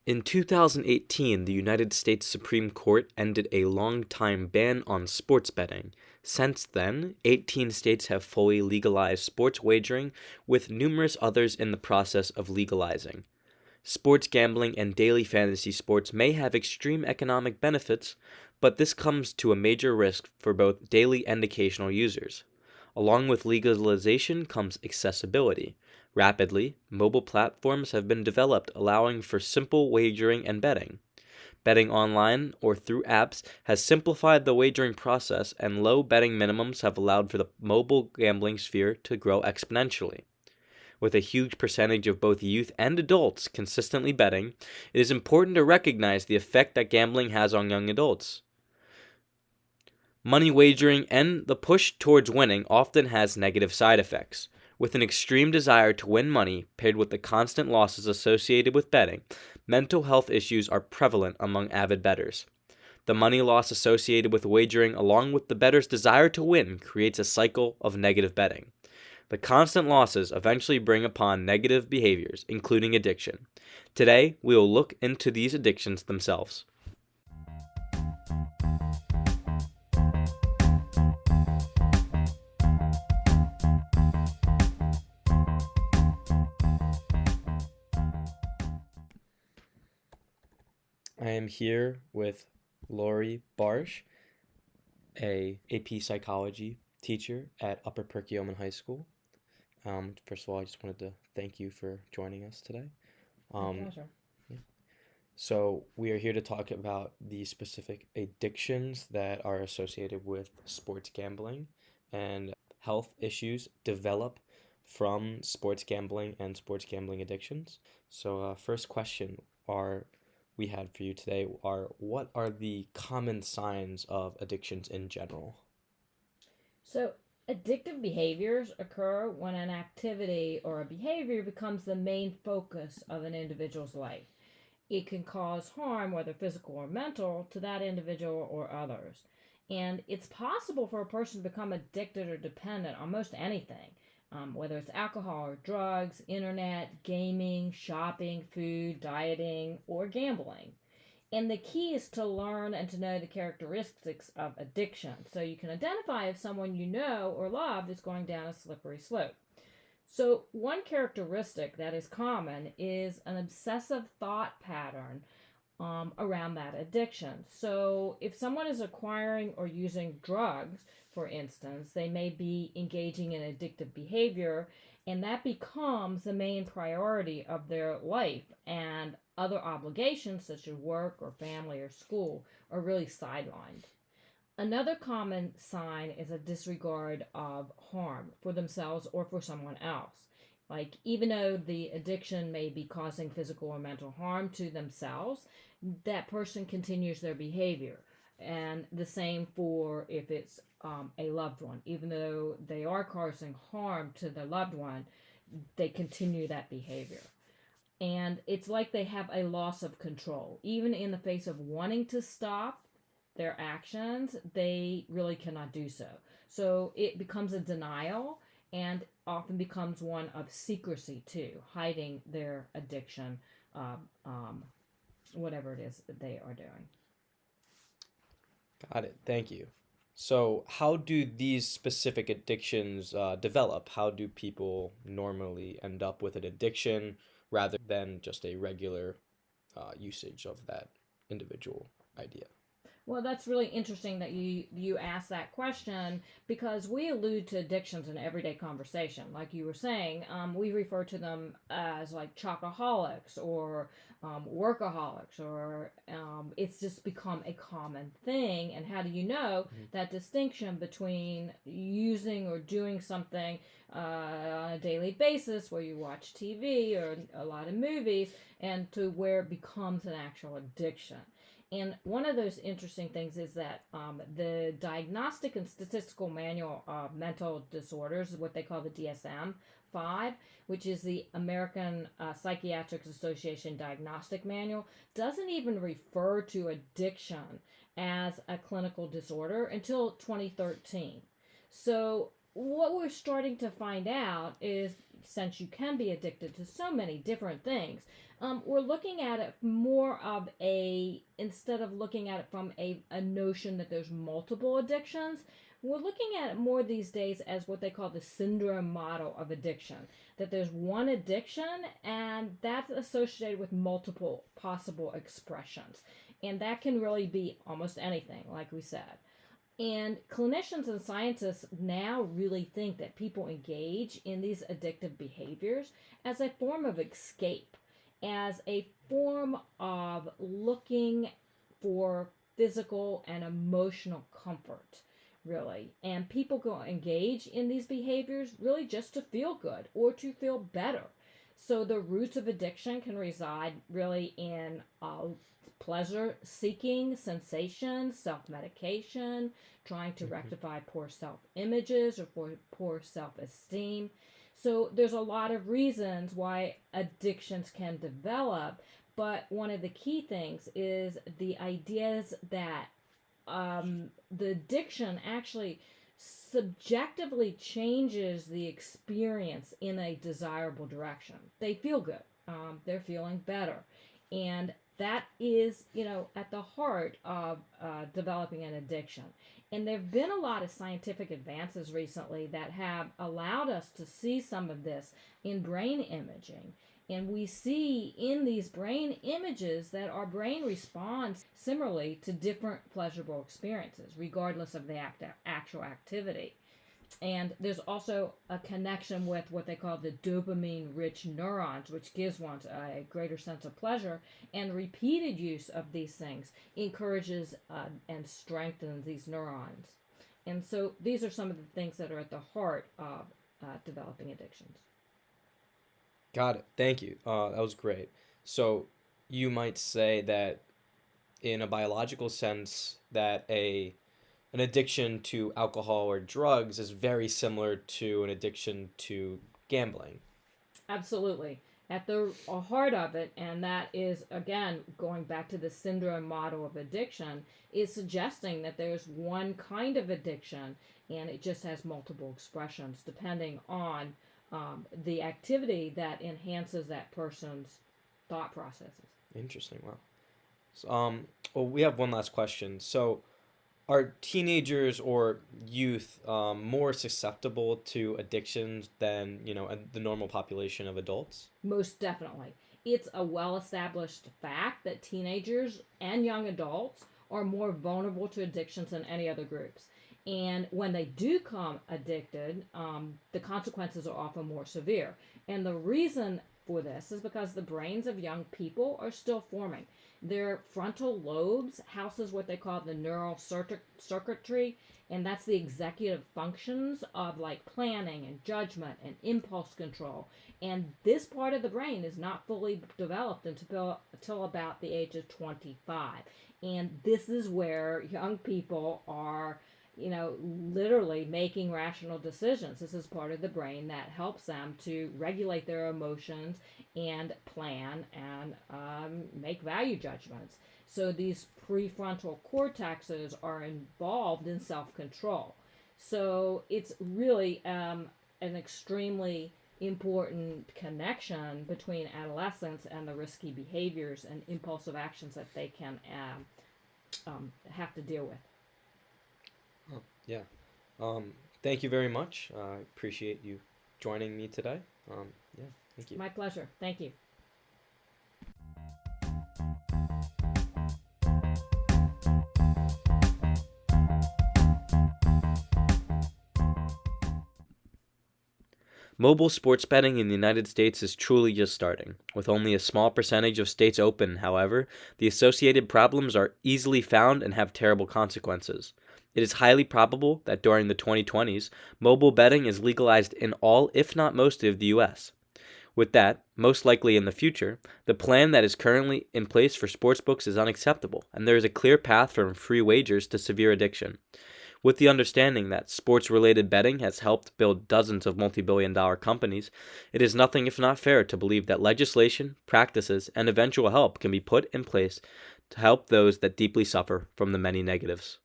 In 2018, the United States Supreme Court ended a long-time ban on sports betting. Since then, 18 states have fully legalized sports wagering, with numerous others in the process of legalizing. Sports gambling and daily fantasy sports may have extreme economic benefits, but this comes to a major risk for both daily and occasional users. Along with legalization comes accessibility. Rapidly, mobile platforms have been developed allowing for simple wagering and betting. Betting online or through apps has simplified the wagering process, and low betting minimums have allowed for the mobile gambling sphere to grow exponentially. With a huge percentage of both youth and adults consistently betting, it is important to recognize the effect that gambling has on young adults. Money wagering and the push towards winning often has negative side effects. With an extreme desire to win money paired with the constant losses associated with betting, mental health issues are prevalent among avid bettors. The money loss associated with wagering, along with the bettor's desire to win, creates a cycle of negative betting. The constant losses eventually bring upon negative behaviors, including addiction. Today, we will look into these addictions themselves. I am here with Lori Barsh, a AP Psychology teacher at Upper Perkiomen High School. First of all, I just wanted to thank you for joining us today. My Um, pleasure. so we are here to talk about the specific addictions that are associated with sports gambling and health issues develop from sports gambling and sports gambling addictions. So, first question are we had for you today are what are the common signs of addictions in general? So, addictive behaviors occur when an activity or a behavior becomes the main focus of an individual's life. It can cause harm, whether physical or mental, to that individual or others. And it's possible for a person to become addicted or dependent on most anything, whether it's alcohol or drugs, internet, gaming, shopping, food, dieting, or gambling. And the key is to learn and to know the characteristics of addiction so you can identify if someone you know or love is going down a slippery slope. So, one characteristic that is common is an obsessive thought pattern around that addiction. So, if someone is acquiring or using drugs, for instance, they may be engaging in addictive behavior, and that becomes the main priority of their life. And other obligations, such as work or family or school, are really sidelined. Another common sign is a disregard of harm for themselves or for someone else. Like, even though the addiction may be causing physical or mental harm to themselves, that person continues their behavior. And the same for if it's a loved one. Even though they are causing harm to the loved one, they continue that behavior. And it's like they have a loss of control. Even in the face of wanting to stop their actions, they really cannot do so. So it becomes a denial and often becomes one of secrecy too, hiding their addiction, um, um, whatever it is that they are doing. Got it. Thank you. So, how do these specific addictions develop? How do people normally end up with an addiction rather than just a regular usage of that individual idea? Well, that's really interesting that you asked that question because we allude to addictions in everyday conversation. Like you were saying, we refer to them as like chocoholics or workaholics, or it's just become a common thing. And how do you know Mhm. that distinction between using or doing something on a daily basis, where you watch TV or a lot of movies, and to where it becomes an actual addiction? And one of those interesting things is that the Diagnostic and Statistical Manual of Mental Disorders, what they call the DSM 5, which is the American Psychiatric Association Diagnostic Manual, doesn't even refer to addiction as a clinical disorder until 2013. So what we're starting to find out is, since you can be addicted to so many different things, we're looking at it more of instead of looking at it from a notion that there's multiple addictions, we're looking at it more these days as what they call the syndrome model of addiction. That there's one addiction and that's associated with multiple possible expressions. And that can really be almost anything, like we said. And clinicians and scientists now really think that people engage in these addictive behaviors as a form of escape, as a form of looking for physical and emotional comfort, really. And people go engage in these behaviors really just to feel good or to feel better. So the roots of addiction can reside really in pleasure seeking, sensation, self medication, trying to rectify poor self images or poor self esteem. So there's a lot of reasons why addictions can develop, but one of the key things is the ideas that the addiction actually subjectively changes the experience in a desirable direction. They feel good. They're feeling better. And that is, at the heart of developing an addiction. And there have been a lot of scientific advances recently that have allowed us to see some of this in brain imaging. And we see in these brain images that our brain responds similarly to different pleasurable experiences, regardless of the actual activity. And there's also a connection with what they call the dopamine-rich neurons, which gives one a greater sense of pleasure. And repeated use of these things encourages and strengthens these neurons. And so these are some of the things that are at the heart of developing addictions. Got it. Thank you. That was great. So you might say that in a biological sense that an addiction to alcohol or drugs is very similar to an addiction to gambling. Absolutely. At the heart of it, and that is, again, going back to the syndrome model of addiction, is suggesting that there's one kind of addiction and it just has multiple expressions depending on the activity that enhances that person's thought processes. Interesting. Wow. So, well, we have one last question. So, are teenagers or youth more susceptible to addictions than the normal population of adults? Most definitely. It's a well-established fact that teenagers and young adults are more vulnerable to addictions than any other groups. And when they do become addicted, the consequences are often more severe. And the reason for this is because the brains of young people are still forming. Their frontal lobes houses what they call the neural circuitry, and that's the executive functions of like planning and judgment and impulse control. And this part of the brain is not fully developed until about the age of 25. And this is where young people are literally making rational decisions. This is part of the brain that helps them to regulate their emotions and plan and make value judgments. So these prefrontal cortexes are involved in self-control. So it's really an extremely important connection between adolescents and the risky behaviors and impulsive actions that they can have to deal with. Oh, yeah. Thank you very much. I appreciate you joining me today. Yeah, thank you. My pleasure. Thank you. Mobile sports betting in the United States is truly just starting. With only a small percentage of states open, however, the associated problems are easily found and have terrible consequences. It is highly probable that during the 2020s, mobile betting is legalized in all, if not most, of the U.S. With that, most likely in the future, the plan that is currently in place for sportsbooks is unacceptable, and there is a clear path from free wagers to severe addiction. With the understanding that sports-related betting has helped build dozens of multi-billion-dollar companies, it is nothing if not fair to believe that legislation, practices, and eventual help can be put in place to help those that deeply suffer from the many negatives.